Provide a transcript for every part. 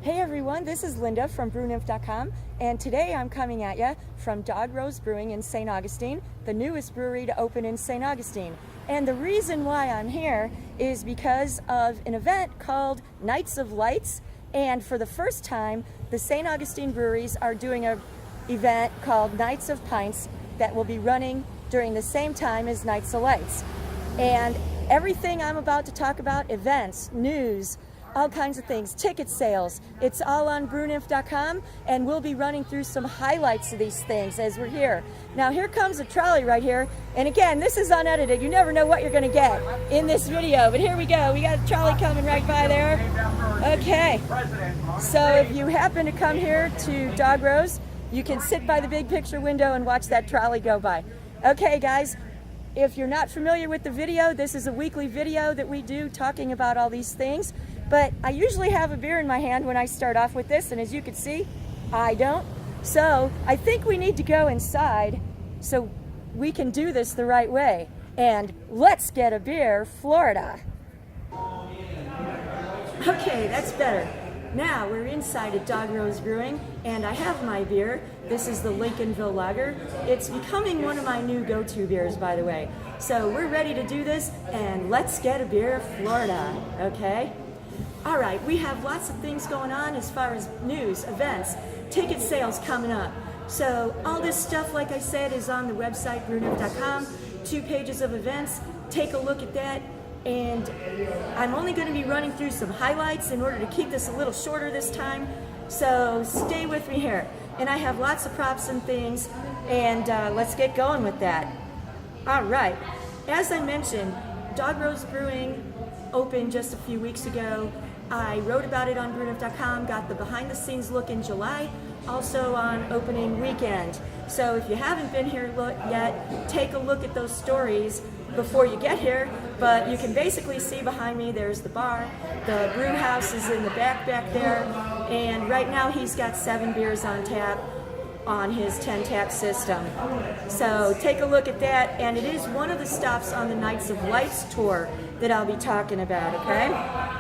Hey everyone, this is Linda from brewnymph.com, and today I'm coming at you from Dog Rose Brewing in St. Augustine, the newest brewery to open in St. Augustine. And the reason why I'm here is because of an event called Nights of Lights, and for the first time, the St. Augustine breweries are doing an event called Nights of Pints that will be running during the same time as Nights of Lights. And everything I'm about to talk about, events, news, all kinds of things, ticket sales, it's all on brewnymph.com, and we'll be running through some highlights of these things as we're here. Now here comes a trolley right here, and again, this is unedited. You never know what you're going to get in this video, but here we go. We got a trolley coming right by there. Okay, so if you happen to come here to Dog Rose, you can sit by the big picture window and watch that trolley go by. Okay guys, if you're not familiar with the video, this is a weekly video that we do talking about all these things. But I usually have a beer in my hand when I start off with this, and as you can see, I don't. So I think we need to go inside so we can do this the right way. And let's get a beer, Florida. Okay, that's better. Now we're inside at Dog Rose Brewing, and I have my beer. This is the Lincolnville Lager. It's becoming one of my new go-to beers, by the way. So we're ready to do this, and let's get a beer, Florida, okay? All right, we have lots of things going on as far as news, events, ticket sales coming up. So all this stuff, like I said, is on the website, brewnymph.com, 2 pages of events. Take a look at that. And I'm only going to be running through some highlights in order to keep this a little shorter this time. So stay with me here. And I have lots of props and things, and let's get going with that. All right, as I mentioned, Dog Rose Brewing opened just a few weeks ago. I wrote about it on brewnymph.com, got the behind the scenes look in July, also on opening weekend. So if you haven't been here yet, take a look at those stories before you get here. But you can basically see behind me, there's the bar, the brew house is in the back there, and right now he's got 7 beers on tap on his 10 tap system. So take a look at that, and it is one of the stops on the Nights of Lights tour that I'll be talking about, okay?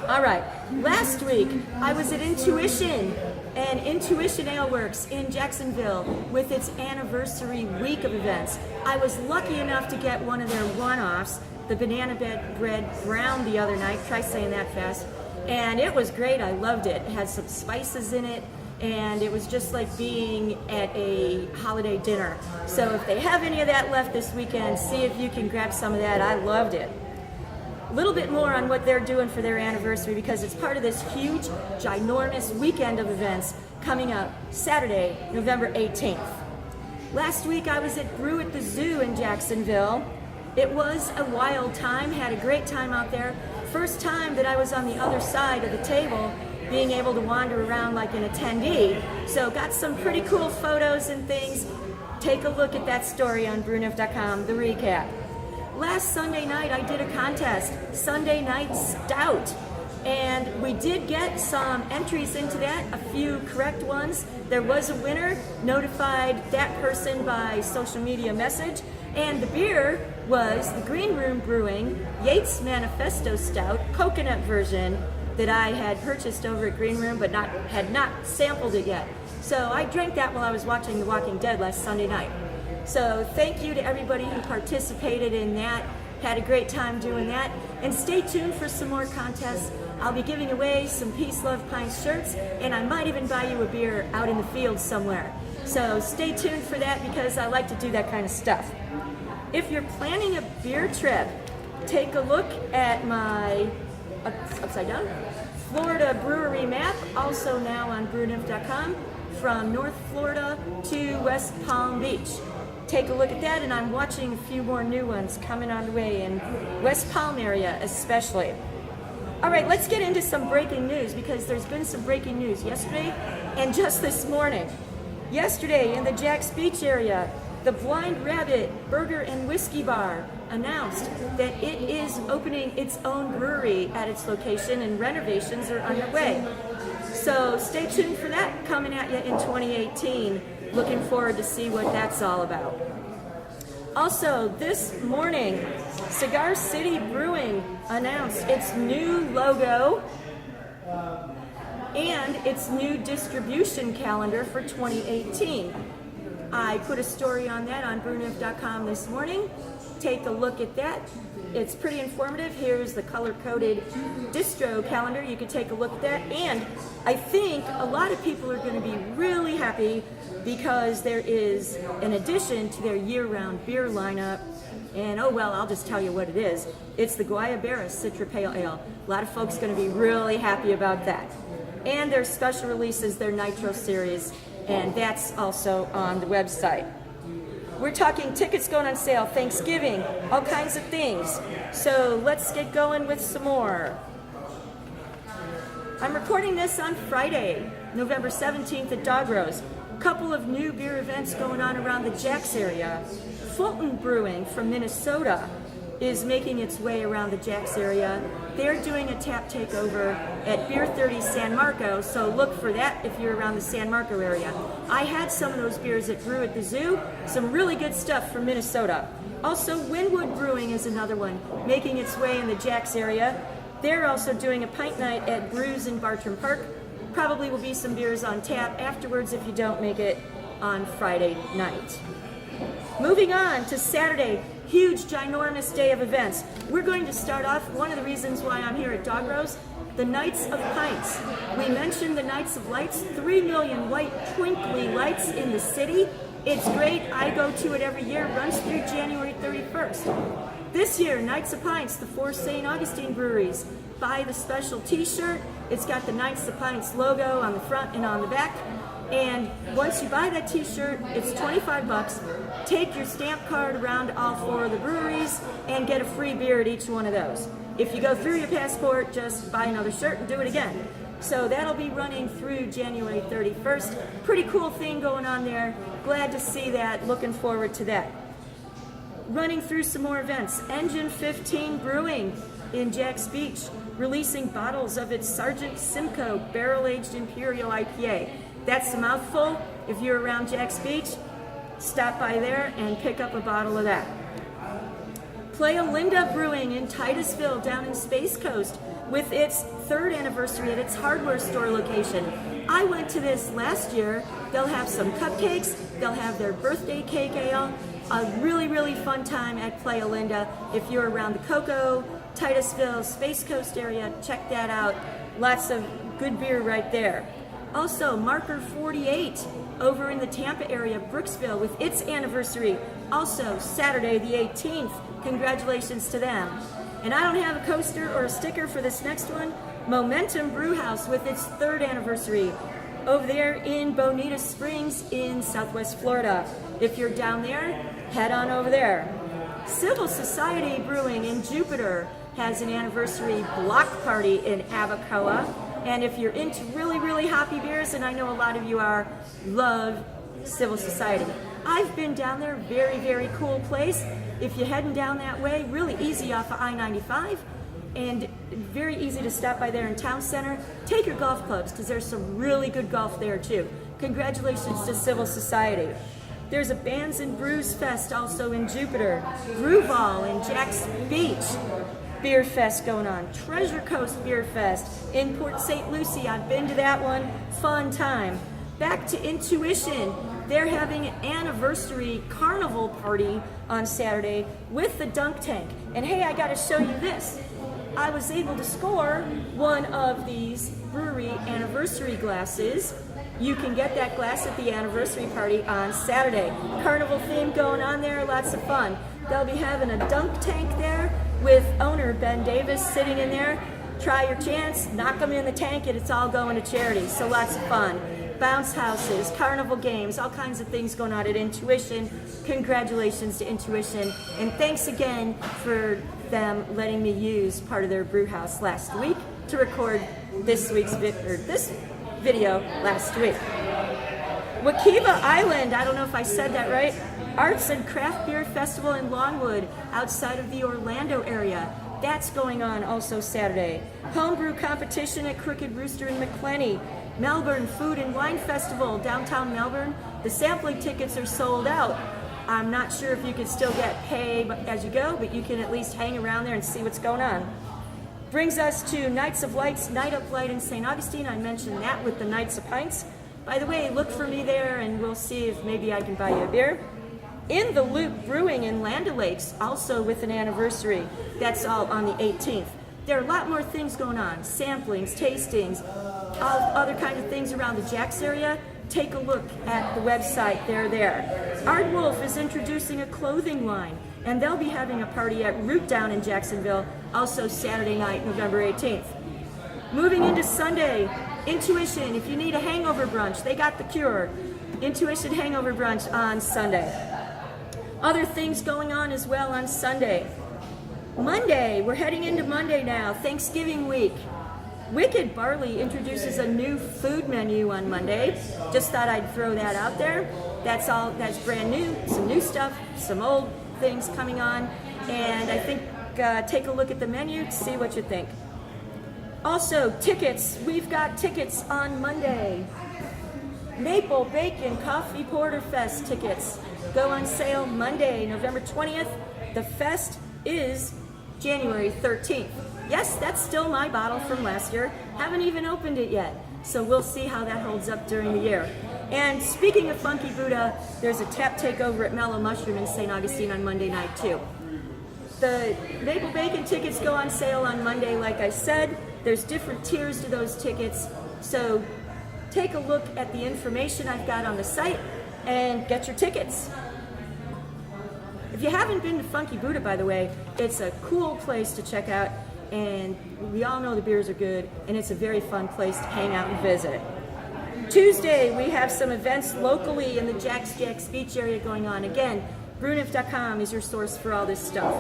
All right, last week I was at Intuition and Intuition Ale Works in Jacksonville with its anniversary week of events. I was lucky enough to get one of their one-offs, the banana bread brown, the other night. Try saying that fast. And it was great. I loved it. It had some spices in it, and it was just like being at a holiday dinner. So if they have any of that left this weekend, see if you can grab some of that. I loved it. A little bit more on what they're doing for their anniversary, because it's part of this huge, ginormous weekend of events coming up Saturday, November 18th. Last week I was at Brew at the Zoo in Jacksonville. It was a wild time, had a great time out there. First time that I was on the other side of the table, being able to wander around like an attendee. So got some pretty cool photos and things. Take a look at that story on brewnymph.com, the recap. Last Sunday night I did a contest, Sunday Night Stout, and we did get some entries into that, a few correct ones. There was a winner, notified that person by social media message, and the beer was the Green Room Brewing Yates Manifesto Stout coconut version that I had purchased over at Green Room but had not sampled it yet. So I drank that while I was watching The Walking Dead last Sunday night. So thank you to everybody who participated in that. Had a great time doing that. And stay tuned for some more contests. I'll be giving away some Peace, Love, Pints shirts, and I might even buy you a beer out in the field somewhere. So stay tuned for that, because I like to do that kind of stuff. If you're planning a beer trip, take a look at my upside down Florida brewery map, also now on brewnymph.com, from North Florida to West Palm Beach. Take a look at that, and I'm watching a few more new ones coming on the way in West Palm area especially. All right, let's get into some breaking news, because there's been some breaking news yesterday and just this morning. Yesterday in the Jacks Beach area, the Blind Rabbit Burger and Whiskey Bar announced that it is opening its own brewery at its location, and renovations are underway. So stay tuned for that coming at you in 2018. Looking forward to see what that's all about. Also, this morning, Cigar City Brewing announced its new logo and its new distribution calendar for 2018. I put a story on that on brewniff.com this morning. Take a look at that. It's pretty informative. Here's the color-coded distro calendar. You can take a look at that. And I think a lot of people are going to be really happy because there is an addition to their year-round beer lineup. And oh well, I'll just tell you what it is. It's the Guayabera Citra Pale Ale. A lot of folks are going to be really happy about that. And their special releases, their Nitro series, and that's also on the website. We're talking tickets going on sale, Thanksgiving, all kinds of things. So let's get going with some more. I'm recording this on Friday, November 17th at Dog Rose. A couple of new beer events going on around the Jax area. Fulton Brewing from Minnesota is making its way around the Jax area. They're doing a tap takeover at Beer 30 San Marco, so look for that if you're around the San Marco area. I had some of those beers at Brew at the Zoo, some really good stuff from Minnesota. Also, Winwood Brewing is another one, making its way in the Jax area. They're also doing a pint night at Brews in Bartram Park. Probably will be some beers on tap afterwards if you don't make it on Friday night. Moving on to Saturday, huge, ginormous day of events. We're going to start off, one of the reasons why I'm here at Dog Rose, the Nights of Pints. We mentioned the Nights of Lights, 3 million white twinkly lights in the city. It's great, I go to it every year, runs through January 31st. This year, Nights of Pints, the 4 St. Augustine breweries. Buy the special t-shirt, it's got the Nights of Pints logo on the front and on the back. And once you buy that t-shirt, it's 25 bucks. Take your stamp card around all 4 of the breweries and get a free beer at each one of those. If you go through your passport, just buy another shirt and do it again. So that'll be running through January 31st. Pretty cool thing going on there. Glad to see that. Looking forward to that. Running through some more events. Engine 15 Brewing in Jax Beach, releasing bottles of its Sergeant Simcoe barrel-aged Imperial IPA. That's a mouthful. If you're around Jax Beach, stop by there and pick up a bottle of that. Playa Linda Brewing in Titusville down in Space Coast with its 3rd anniversary at its hardware store location. I went to this last year. They'll have some cupcakes. They'll have their birthday cake ale. A really, really fun time at Playa Linda. If you're around the Cocoa, Titusville, Space Coast area, check that out. Lots of good beer right there. Also, Marker 48 over in the Tampa area, Brooksville, with its anniversary. Also, Saturday the 18th. Congratulations to them. And I don't have a coaster or a sticker for this next one. Momentum Brewhouse with its 3rd anniversary over there in Bonita Springs in Southwest Florida. If you're down there, head on over there. Civil Society Brewing in Jupiter has an anniversary block party in Abacoa. And if you're into really, really hoppy beers, and I know a lot of you are, love Civil Society. I've been down there, very, very cool place. If you're heading down that way, really easy off of I-95, and very easy to stop by there in Town Center. Take your golf clubs, because there's some really good golf there too. Congratulations to Civil Society. There's a Bands and Brews Fest also in Jupiter. Brewball in Jax Beach. Beer Fest going on. Treasure Coast Beer Fest in Port St. Lucie. I've been to that one. Fun time. Back to Intuition. They're having an anniversary carnival party on Saturday with the dunk tank. And hey, I got to show you this. I was able to score one of these brewery anniversary glasses. You can get that glass at the anniversary party on Saturday. Carnival theme going on there, lots of fun. They'll be having a dunk tank there with owner Ben Davis sitting in there. Try your chance, knock them in the tank, and it's all going to charity, so lots of fun. Bounce houses, carnival games, all kinds of things going on at Intuition. Congratulations to Intuition, and thanks again for them letting me use part of their brew house last week to record this video last week. Wakiba Island, I don't know if I said that right, Arts and Craft Beer Festival in Longwood outside of the Orlando area. That's going on also Saturday. Homebrew competition at Crooked Rooster in McClenny. Melbourne Food and Wine Festival, downtown Melbourne. The sampling tickets are sold out. I'm not sure if you can still get pay as you go, but you can at least hang around there and see what's going on. Brings us to Nights of Lights, Night of Light in St. Augustine. I mentioned that with the Nights of Pints. By the way, look for me there and we'll see if maybe I can buy you a beer. In the Loop Brewing in Land O'Lakes, also with an anniversary. That's all on the 18th. There are a lot more things going on, samplings, tastings, all other kinds of things around the Jax area. Take a look at the website, they're there. Art Wolf is introducing a clothing line, and they'll be having a party at Root down in Jacksonville, also Saturday night, November 18th. Moving into Sunday, Intuition, if you need a hangover brunch, they got the cure. Intuition Hangover Brunch on Sunday. Other things going on as well on Sunday. Monday, we're heading into Monday now, Thanksgiving week. Wicked Barley introduces a new food menu on Monday. Just thought I'd throw that out there. That's brand new, some new stuff, some old things coming on. And I think take a look at the menu to see what you think. Also, tickets. We've got tickets on Monday. Maple Bacon Coffee Porter Fest tickets go on sale Monday, November 20th. The fest is January 13th. Yes, that's still my bottle from last year. Haven't even opened it yet. So we'll see how that holds up during the year. And speaking of Funky Buddha, there's a tap takeover at Mellow Mushroom in St. Augustine on Monday night too. The Maple Bacon tickets go on sale on Monday, like I said. There's different tiers to those tickets. So take a look at the information I've got on the site and get your tickets. If you haven't been to Funky Buddha, by the way, it's a cool place to check out, and we all know the beers are good, and it's a very fun place to hang out and visit. Tuesday, we have some events locally in the Jax Beach area going on. Again, brewniff.com is your source for all this stuff.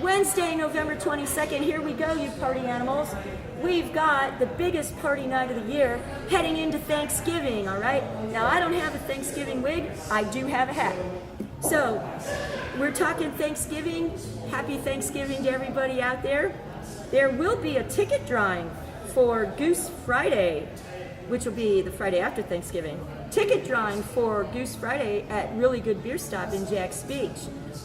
Wednesday, November 22nd, here we go, you party animals. We've got the biggest party night of the year heading into Thanksgiving, all right? Now, I don't have a Thanksgiving wig. I do have a hat. So, we're talking Thanksgiving. Happy Thanksgiving to everybody out there. There will be a ticket drawing for Goose Friday, which will be the Friday after Thanksgiving. Ticket drawing for Goose Friday at Really Good Beer Stop in Jax Beach.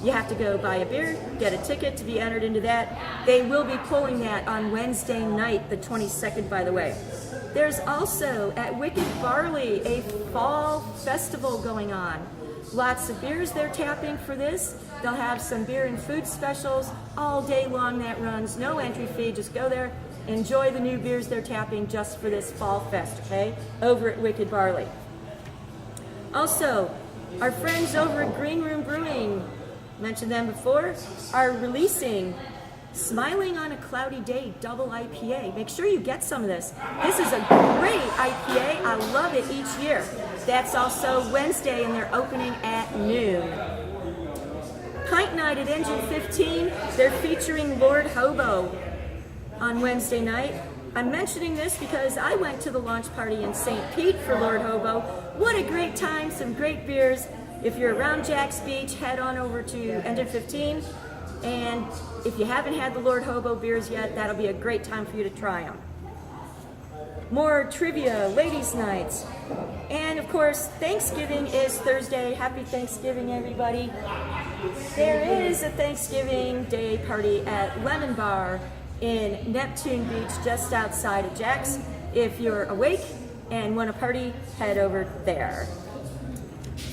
You have to go buy a beer, get a ticket to be entered into that. They will be pulling that on Wednesday night, the 22nd, by the way. There's also at Wicked Barley a fall festival going on. Lots of beers they're tapping for this. They'll have some beer and food specials all day long that runs. No entry fee, just go there, enjoy the new beers they're tapping just for this fall fest, okay? Over at Wicked Barley. Also, our friends over at Green Room Brewing, mentioned them before, are releasing Smiling on a Cloudy Day Double IPA. Make sure you get some of this. This is a great IPA. I love it each year. That's also Wednesday, and they're opening at noon. Pint Night at Engine 15, they're featuring Lord Hobo on Wednesday night. I'm mentioning this because I went to the launch party in St. Pete for Lord Hobo. What a great time, some great beers. If you're around Jax Beach, head on over to Engine 15. And if you haven't had the Lord Hobo beers yet, that'll be a great time for you to try them. More trivia, ladies' nights. And of course, Thanksgiving is Thursday. Happy Thanksgiving, everybody. There is a Thanksgiving Day party at Lemon Bar in Neptune Beach, just outside of Jax. If you're awake and want to party, head over there.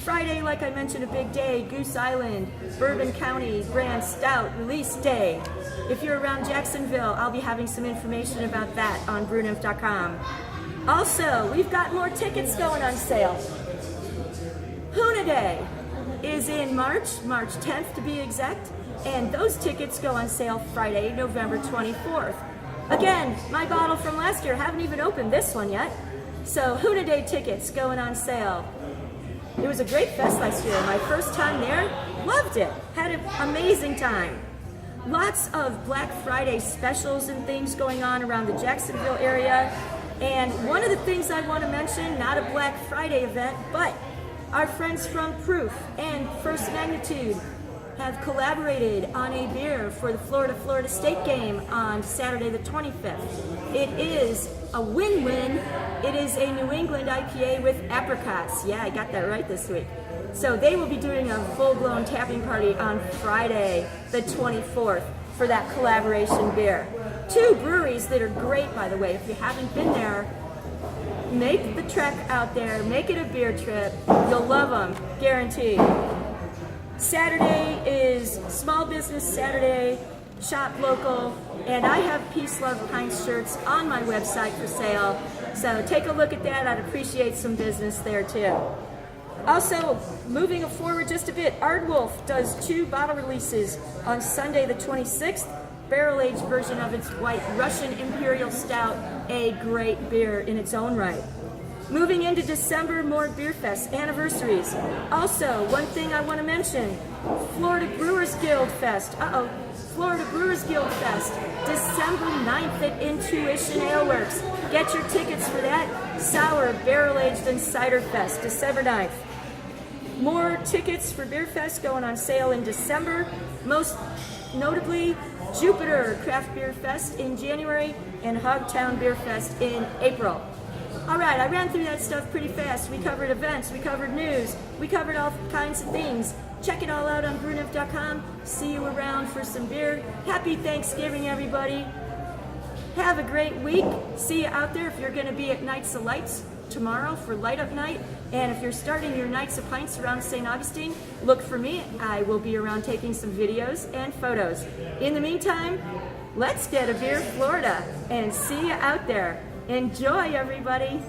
Friday, like I mentioned, a big day, Goose Island, Bourbon County Brand Stout Release Day. If you're around Jacksonville, I'll be having some information about that on brewniff.com. Also, we've got more tickets going on sale. Huna Day is in March 10th to be exact, and those tickets go on sale Friday, November 24th. Again, my bottle from last year, haven't even opened this one yet. So Huna Day tickets going on sale. It was a great fest last year. My first time there, loved it. Had an amazing time. Lots of Black Friday specials and things going on around the Jacksonville area. And one of the things I want to mention, not a Black Friday event, but our friends from Proof and First Magnitude have collaborated on a beer for the Florida State game on Saturday the 25th. It is a win-win. It is a New England IPA with apricots. Yeah, I got that right this week. So they will be doing a full-blown tapping party on Friday the 24th for that collaboration beer. 2 breweries that are great, by the way. If you haven't been there, make the trek out there, make it a beer trip. You'll love them, guaranteed. Saturday is Small Business Saturday, shop local, and I have Peace, Love, Pints shirts on my website for sale. So take a look at that. I'd appreciate some business there too. Also, moving forward just a bit, Ardwolf does 2 bottle releases on Sunday the 26th. Barrel-aged version of its white Russian Imperial Stout, a great beer in its own right. Moving into December, more beer fests, anniversaries. Also, one thing I want to mention, Florida Brewers Guild Fest. Florida Brewers Guild Fest, December 9th at Intuition Ale Works. Get your tickets for that. Sour, barrel-aged, and cider fest, December 9th. More tickets for Beer Fest going on sale in December. Most notably, Jupiter Craft Beer Fest in January and Hogtown Beer Fest in April. All right, I ran through that stuff pretty fast. We covered events, we covered news, we covered all kinds of things. Check it all out on brewniff.com. See you around for some beer. Happy Thanksgiving, everybody. Have a great week. See you out there if you're going to be at Nights of Lights tomorrow for Light Up Night. And if you're starting your Nights of Pints around St. Augustine, look for me. I will be around taking some videos and photos. In the meantime, let's get a beer, Florida, and see you out there. Enjoy, everybody.